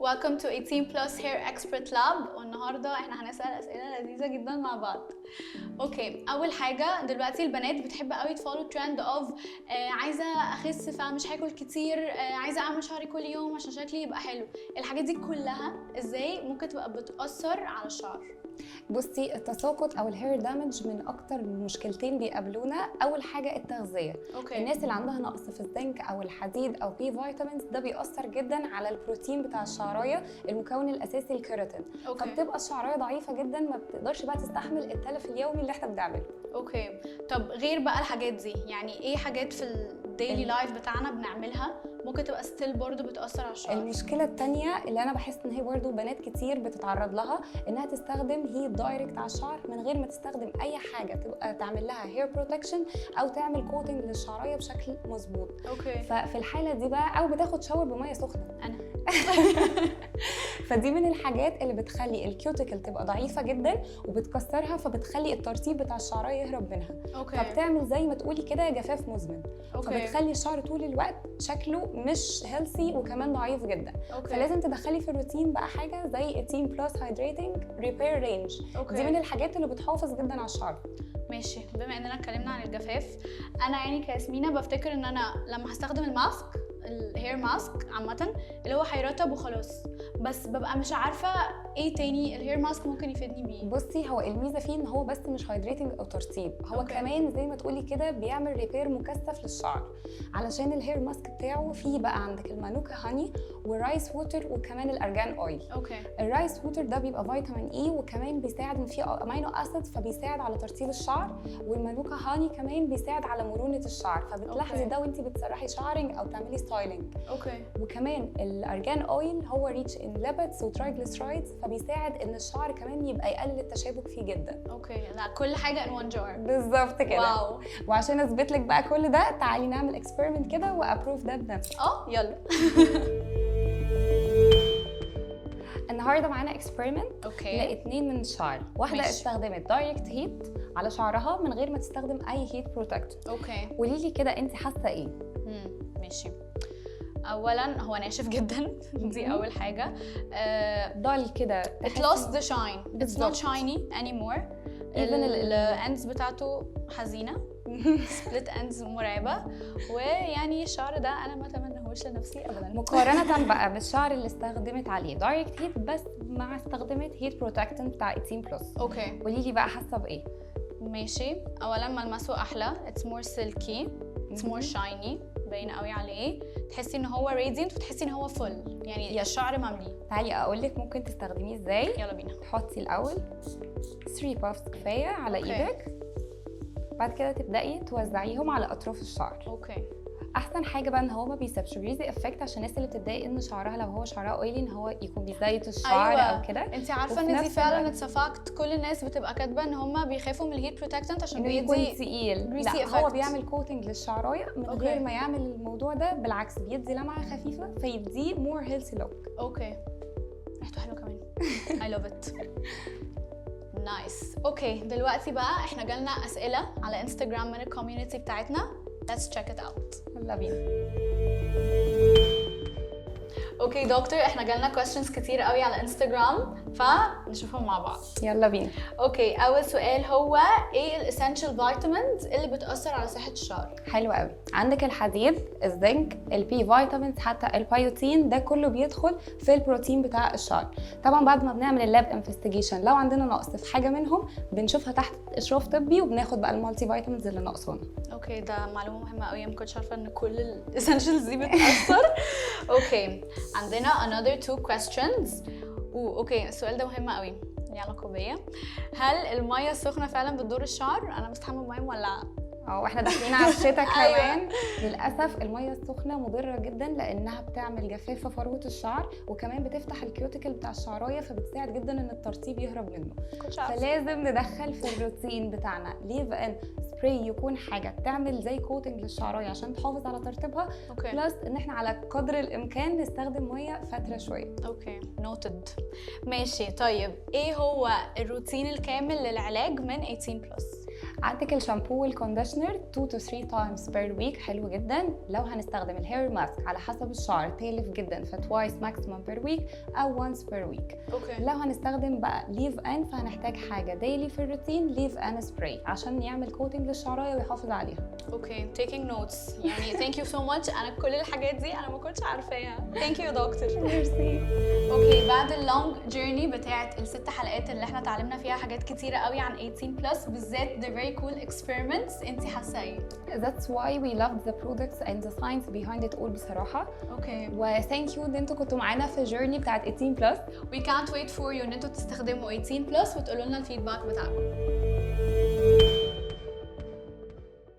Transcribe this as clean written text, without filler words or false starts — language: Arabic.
Welcome to 18 Plus Hair Expert Lab. والنهارده احنا هنسأل أسئلة لذيذة جدا مع بعض. اوكي، أول حاجة دلوقتي البنات بتحب قوي تفولو ترند اوف عايزة أخس فمش هاكل كتير، عايزة أعمل شعري كل يوم عشان شكلي يبقى حلو. الحاجات دي كلها ازاي ممكن تبقى بتأثر على الشعر؟ بصي، التساقط او الهير دامج من اكتر المشكلتين بيقابلونا. اول حاجه التغذيه. الناس اللي عندها نقص في الزنك او الحديد او بي فيتامينز ده بيأثر جدا على البروتين بتاع الشعرايه، المكون الاساسي الكيراتين. فبتبقى الشعرايه ضعيفه جدا، ما بتقدرش بقى تستحمل التلف اليومي اللي احنا بنعمله. اوكي، طب غير بقى الحاجات دي، يعني ايه حاجات في الديلي لايف بتاعنا بنعملها ممكن تبقى ستيل برضو بتأثر على الشعر؟ المشكله الثانيه اللي انا بحس ان هي برضو بنات كتير بتتعرض لها، انها تستخدم هيت دايركت على الشعر من غير ما تستخدم اي حاجه تبقى تعمل لها هير بروتكشن او تعمل كوتنج للشعرايه بشكل مظبوط. ففي الحاله دي بقى، او بتاخد شاور بميه سخنه. انا فدي من الحاجات اللي بتخلي الكيوتيكل تبقى ضعيفه جدا وبتكسرها، فبتخلي الترطيب بتاع الشعرايه يهرب منها. فبتعمل زي ما تقولي كده جفاف مزمن. فبتخلي الشعر طول الوقت شكله مش هيلثي وكمان ضعيف جدا. فلازم تدخلي في الروتين بقى حاجه زي 18 بلس هايدريتنج ريبير رينج. دي من الحاجات اللي بتحافظ جدا على الشعر. ماشي، بما اننا اتكلمنا عن الجفاف، انا يعني كياسمينة بفتكر ان انا لما هستخدم الماسك، الهير ماسك عامه اللي هو هيرطب وخلاص، بس ببقى مش عارفه ايه تاني الهير ماسك ممكن يفيدني بيه. بصي، هو الميزه فيه ان هو بس مش هايدريتنج او ترطيب، هو كمان زي ما تقولي كده بيعمل ريبير مكثف للشعر، علشان الهير ماسك بتاعه فيه بقى عندك المانوكا هاني والرايس ووتر وكمان الارجان اويل. الرايس ووتر ده بيبقى فيتامين اي، وكمان بيساعد ان فيه امينو اسيد فبيساعد على ترطيب الشعر، والمانوكا هاني كمان بيساعد على مرونه الشعر، فبتلاحظي ده وانت بتسرحي شعرك او تعملي ستايلينج. وكمان الارجان اويل هو ريتش ان ليبيدز وترايجليسرايدز، فبيساعد ان الشعر كمان يبقى يقلل التشابك فيه جدا. لا كل حاجه ان وان جار. بالظبط كده. واو. وعشان اثبت لك بقى كل ده، تعالي نعمل اكسبيرمنت كده وابروف ده بنفسي. يلا. النهارده معانا اكسبيرمنت لاتنين من الشعر. واحده استخدمت دايركت هيت على شعرها من غير ما تستخدم اي هيت بروتكتور. قولي لي كده انت حاسه ايه؟ ماشي. اولا هو ناشف جدا. دي اول حاجه. ضل كده. It lost the shine. It's not shiny anymore. الends بتاعته حزينه. split ends مرعبه. ويعني الشعر ده انا ما اتمنهوش لنفسي ابدا. مقارنه بقى بالشعر اللي استخدمت عليه دايركت هيت بس مع استخدمت هيت بروتكتنت بتاع 18 بلس. قولي لي بقى حاسه بايه؟ ماشي. اولا ملمسه احلى. It's more silky. It's more shiny. باين قوي عليه. تحسي ان هو radiant وتحسي ان هو فل، يعني الشعر مملي. تعالي اقول لك ممكن تستخدميه ازاي. يلا بينا. تحطي الاول 3 بافز كفايه على ايدك، بعد كده تبداي توزعيهم على اطراف الشعر. احسن حاجه بقى ان هو ما بيسيبش جريزي افكت، عشان الناس اللي بتتضايق ان شعرها لو هو شعرها اويلي ان هو يكون بيزيت الشعر او كده. انت عارفه ان دي فعلا اتسفاكت، كل الناس بتبقى كاتبه ان هم بيخافوا من الهيت بروتكتنت عشان بيدي تقيل. لا، هو بيعمل كوتنج للشعرايه من غير ما يعمل الموضوع ده، بالعكس بيدي لمعه خفيفه فيديه مور هيلثي لوك. ريحته حلوه كمان. I love it. نايس. دلوقتي بقى احنا جالنا اسئله على انستغرام من الكوميونتي بتاعتنا. Let's check it out. يلا بينا. دكتور، احنا جالنا questions كتير قوي على انستغرام، فنشوفهم مع بعض. يلا بينا. اول سؤال هو ايه الاسينشال فيتامينز اللي بتأثر على صحة الشعر؟ حلو قوي. عندك الحديد، الزنك، البي فيتامينز، حتى البيوتين، ده كله بيدخل في البروتين بتاع الشعر. طبعا بعد ما بنعمل اللاب انفستيجيشن لو عندنا نقص في حاجه منهم بنشوفها تحت اشراف طبي وبناخد بقى المالتي فيتامينز اللي ناقصانا. ده معلومه مهمه قوي، ما كنتش عارفه ان كل الاسينشالز دي بتأثر. عندنا another 2 questions. السؤال ده مهم قوي، ليه علاقه بيا. هل الميه السخنه فعلا بتضر الشعر؟ انا بستحمل ميه مولعه. واحنا داخلين على الشتاء كمان. للاسف الميه السخنه مضره جدا لانها بتعمل جفاف في فروه الشعر، وكمان بتفتح الكيوتيكل بتاع الشعرايه، فبتساعد جدا ان الترطيب يهرب منه. فلازم ندخل في الروتين بتاعنا ليف ان سبراي، يكون حاجه تعمل زي كوتنج للشعرايه عشان تحافظ على ترطيبها. بلس ان احنا على قدر الامكان نستخدم ميه فتره شويه. نوتد. ماشي. طيب ايه هو الروتين الكامل للعلاج من 18 بلس؟ عندك الشامبو والكونديشنر 2 to 3 times per week، حلو جدا. لو هنستخدم الهير ماسك على حسب الشعر تالف جدا، ف twice maximum per week او once per week. اوكي لو هنستخدم بقى ليف ان فهنحتاج حاجه ديلي في الروتين، ليف ان سبراي عشان يعمل كوتنج للشعرايه ويحافظ عليها. اوكي taking notes يعني thank you so much. انا كل الحاجات دي انا ما كنتش عارفاها. thank you يا دكتور. ميرسي. اوكي بعد اللونج جيرني بتاعت ال6 حلقات اللي احنا اتعلمنا فيها حاجات كتيره قوي عن 18 بلس، بالذات the very cool experiments، انت حاسه ايه؟ That's why we loved the products and the science behind it all بصراحه. اوكي و thank you ان انتوا كنتوا معانا في الجيرني بتاعت 18 بلس. we can't wait for you ان انتوا تستخدموا 18 بلس وتقولوا لنا الفيدباك بتاعكم.